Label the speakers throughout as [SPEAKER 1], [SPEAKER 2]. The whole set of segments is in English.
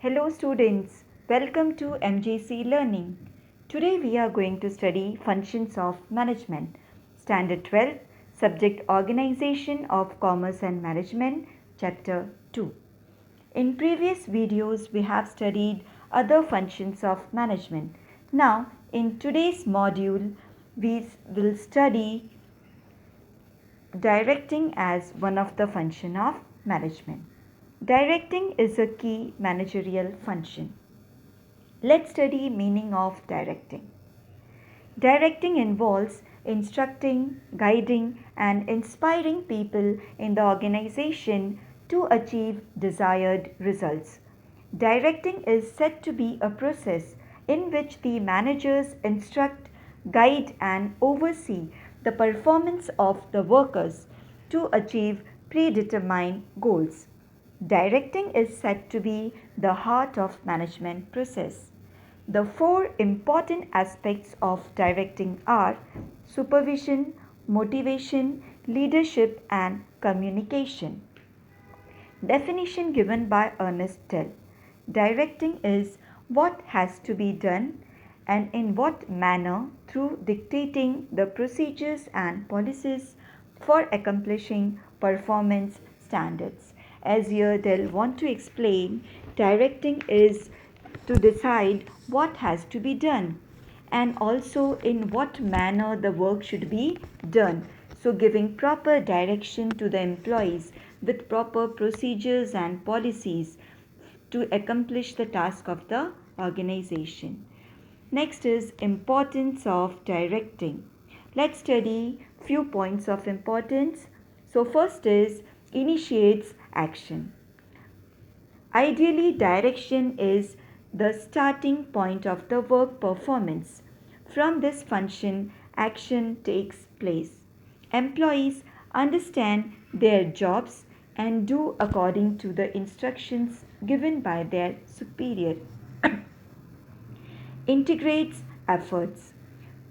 [SPEAKER 1] Hello students, welcome to MJC Learning. Today we are going to study Functions of Management, Standard 12, Subject Organization of Commerce and Management, Chapter 2. In previous videos we have studied other functions of management. Now in today's module we will study directing as one of the function of management. Directing is a key managerial function. Let's study meaning of directing. Directing involves instructing, guiding and inspiring people in the organization to achieve desired results. Directing is said to be a process in which the managers instruct, guide and oversee the performance of the workers to achieve predetermined goals. Directing is said to be the heart of management process. The four important aspects of directing are supervision, motivation, leadership and communication. Definition given by Ernest Tell. Directing is what has to be done and in what manner through dictating the procedures and policies for accomplishing performance standards. As here Tell want to explain, directing is to decide what has to be done and also in what manner the work should be done. So, giving proper direction to the employees with proper procedures and policies to accomplish the task of the organization. Next is importance of directing. Let's study few points of importance. So, first is initiates action. Ideally, direction is the starting point of the work performance. From this function, action takes place. Employees understand their jobs and do according to the instructions given by their superior. Integrates efforts.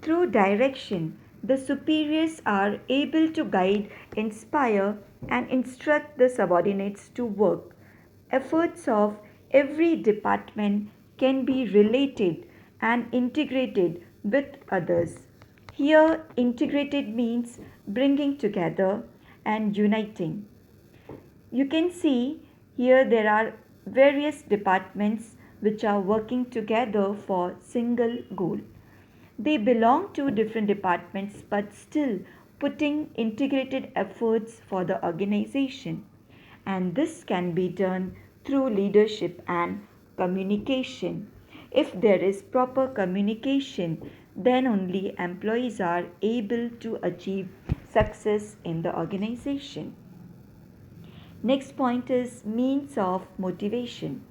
[SPEAKER 1] Through direction, the superiors are able to guide, inspire, and instruct the subordinates to work. Efforts of every department can be related and integrated with others. Here, integrated means bringing together and uniting. You can see here there are various departments which are working together for single goal. They belong to different departments but still putting integrated efforts for the organization. And this can be done through leadership and communication. If there is proper communication, then only employees are able to achieve success in the organization. Next point is means of motivation.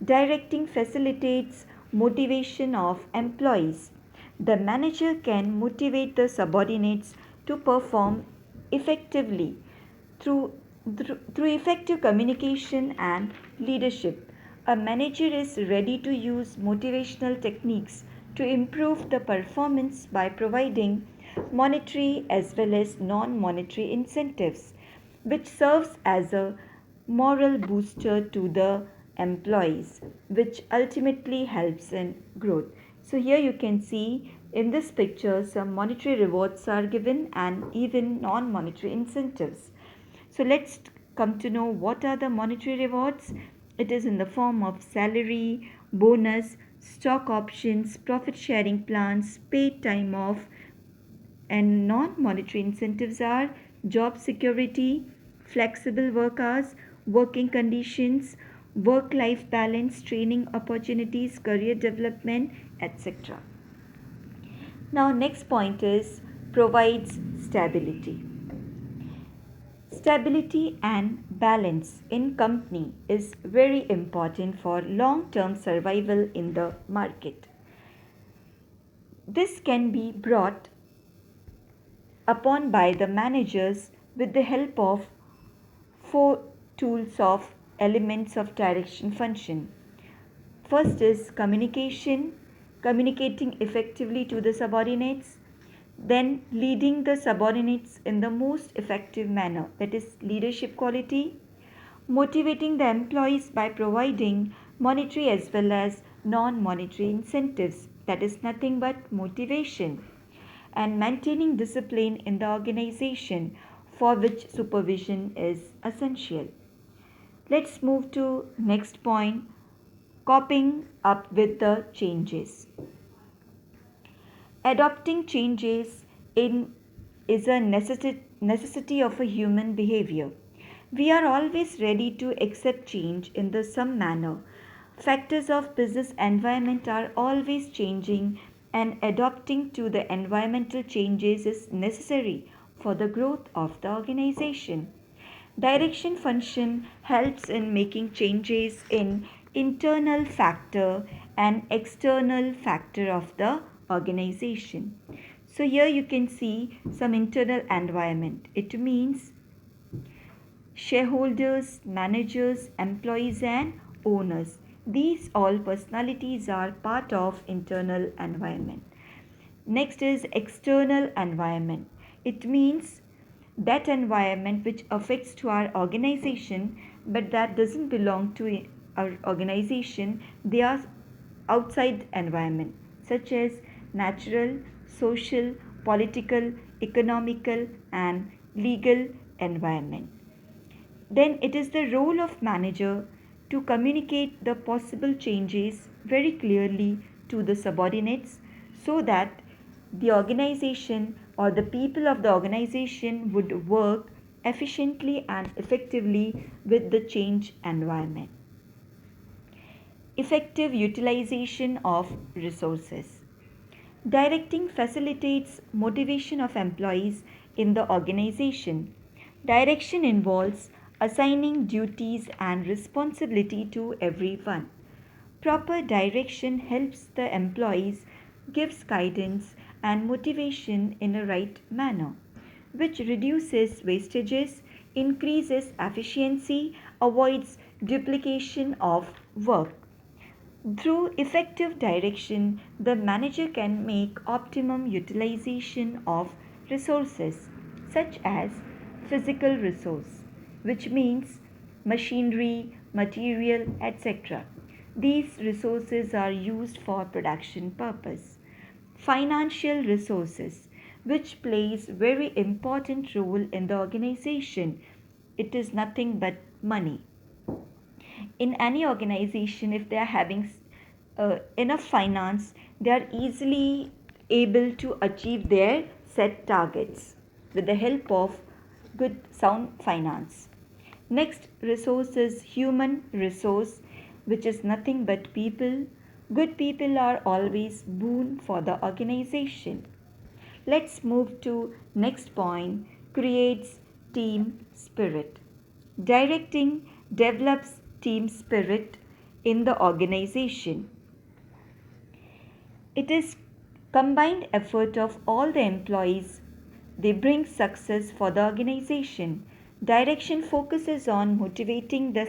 [SPEAKER 1] Directing facilitates motivation of employees. The manager can motivate the subordinates to perform effectively through, through effective communication and leadership. A manager is ready to use motivational techniques to improve the performance by providing monetary as well as non monetary incentives, which serves as a moral booster to the employees, which ultimately helps in growth. So here you can see in this picture some monetary rewards are given and even non-monetary incentives. So let's come to know what are the monetary rewards. It is in the form of salary, bonus, stock options, profit sharing plans, paid time off, and non-monetary incentives are job security, flexible work hours, working conditions, work-life balance, training opportunities, career development, etc. Now next point is provides stability. Stability and balance in company is very important for long-term survival in the market. This can be brought upon by the managers with the help of four tools of elements of direction function. First is communication, communicating effectively to the subordinates, then leading the subordinates in the most effective manner, that is leadership quality, motivating the employees by providing monetary as well as non monetary incentives, that is nothing but motivation, and maintaining discipline in the organization, for which supervision is essential. Let's move to next point, coping up with the changes. Adopting changes in is a necessity of a human behavior. We are always ready to accept change in the some manner. Factors of business environment are always changing, and adopting to the environmental changes is necessary for the growth of the organization. Direction function helps in making changes in internal factor and external factor of the organization. So here you can see some internal environment. It means shareholders, managers, employees and owners. These all personalities are part of internal environment. Next is external environment. It means that environment which affects to our organization but that doesn't belong to our organization. They are outside environment such as natural, social, political, economical and legal environment. Then it is the role of manager to communicate the possible changes very clearly to the subordinates so that the organization or the people of the organization would work efficiently and effectively with the change environment. Effective utilization of resources. Directing facilitates motivation of employees in the organization. Direction involves assigning duties and responsibility to everyone. Proper direction helps the employees, gives guidance and motivation in a right manner, which reduces wastages, increases efficiency, avoids duplication of work. Through effective direction, the manager can make optimum utilization of resources, such as physical resource, which means machinery, material, etc. These resources are used for production purpose. Financial resources, which plays very important role in the organization. It is nothing but money. In any organization, if they are having enough finance, they are easily able to achieve their set targets with the help of good sound finance. Next resource is human resource, which is nothing but people. Good people are always boon for the organization. Let's move to next point, creates team spirit. Directing develops team spirit in the organization. It is combined effort of all the employees. They bring success for the organization. Direction focuses on motivating the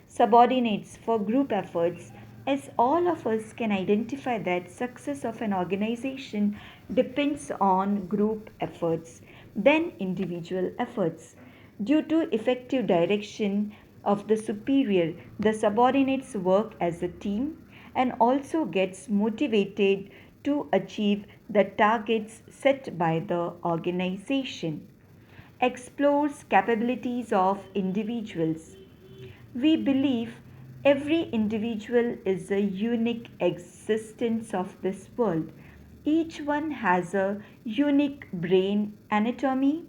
[SPEAKER 1] subordinates for group efforts, as all of us can identify that success of an organization depends on group efforts than individual efforts. Due to effective direction of the superior, the subordinates work as a team and also gets motivated to achieve the targets set by the organization. Explores capabilities of individuals. We believe every individual is a unique existence of this world. Each one has a unique brain anatomy.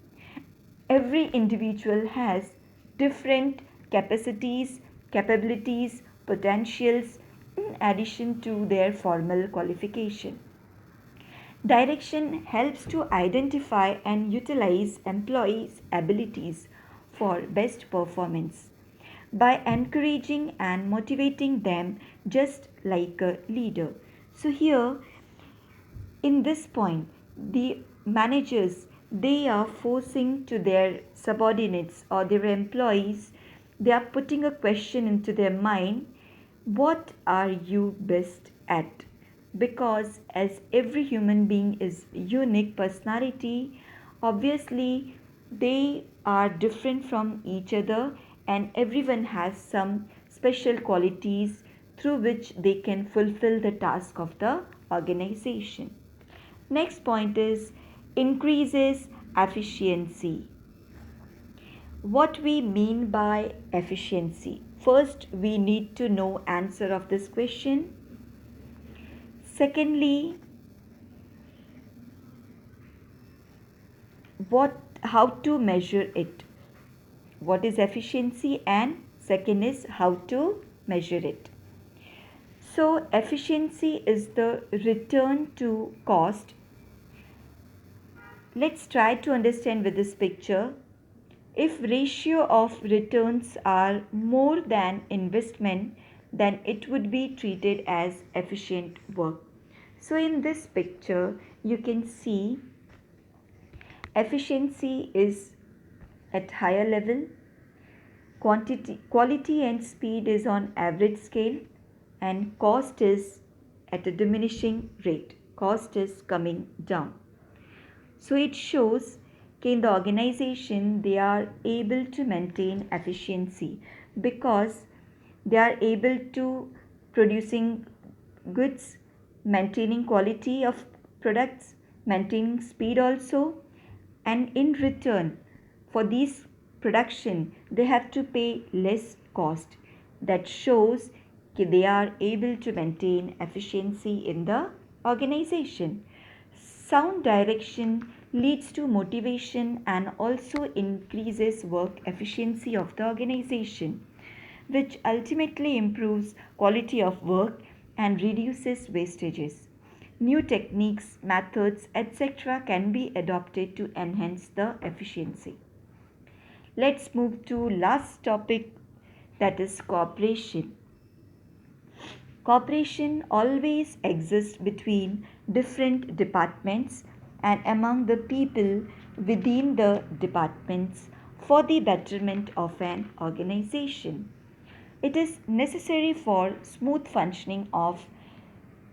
[SPEAKER 1] Every individual has different capacities, capabilities, potentials in addition to their formal qualification. Direction helps to identify and utilize employees' abilities for best performance by encouraging and motivating them just like a leader. So here in this point, the managers, they are forcing to their subordinates or their employees, they are putting a question into their mind, what are you best at? Because as every human being is unique personality, obviously they are different from each other and everyone has some special qualities through which they can fulfill the task of the organization. Next point is increases efficiency. What we mean by efficiency? First, we need to know answer of this question. Secondly, how to measure it? What is efficiency? And second is how to measure it. So, efficiency is the return to cost. Let's try to understand with this picture. If ratio of returns are more than investment, then it would be treated as efficient work. So in this picture, you can see efficiency is at higher level, quality and speed is on average scale, and cost is at a diminishing rate. Cost is coming down. So it shows that in the organization they are able to maintain efficiency because they are able to producing goods, maintaining quality of products, maintaining speed also, and in return for these production they have to pay less cost. That shows that they are able to maintain efficiency in the organization. Sound direction leads to motivation and also increases work efficiency of the organization, which ultimately improves quality of work and reduces wastages. New techniques, methods, etc. can be adopted to enhance the efficiency. Let's move to last topic, that is cooperation. Cooperation always exists between different departments and among the people within the departments for the betterment of an organization. It is necessary for smooth functioning of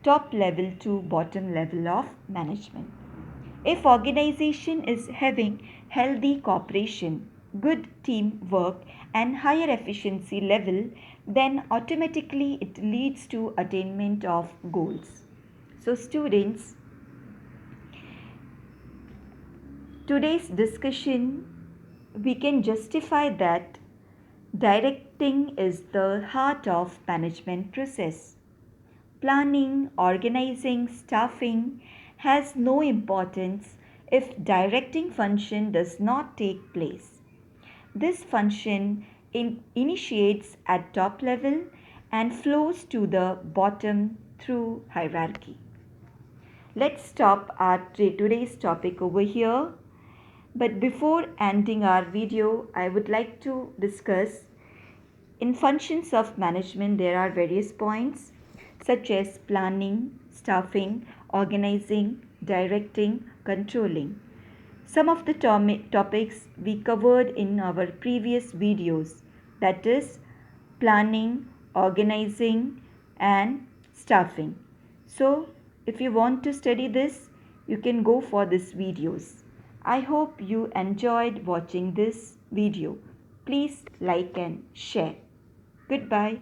[SPEAKER 1] top level to bottom level of management. If organization is having healthy cooperation, good teamwork and higher efficiency level, then automatically it leads to attainment of goals. So students, today's discussion we can justify that directing is the heart of management process. Planning, organizing, staffing has no importance if directing function does not take place. This function initiates at top level and flows to the bottom through hierarchy. Let's stop our today's topic over here. But before ending our video, I would like to discuss in functions of management there are various points such as planning, staffing, organizing, directing, controlling. Some of the topics we covered in our previous videos, that is planning, organizing and staffing. So if you want to study this, you can go for these videos. I hope you enjoyed watching this video. Please like and share. Goodbye.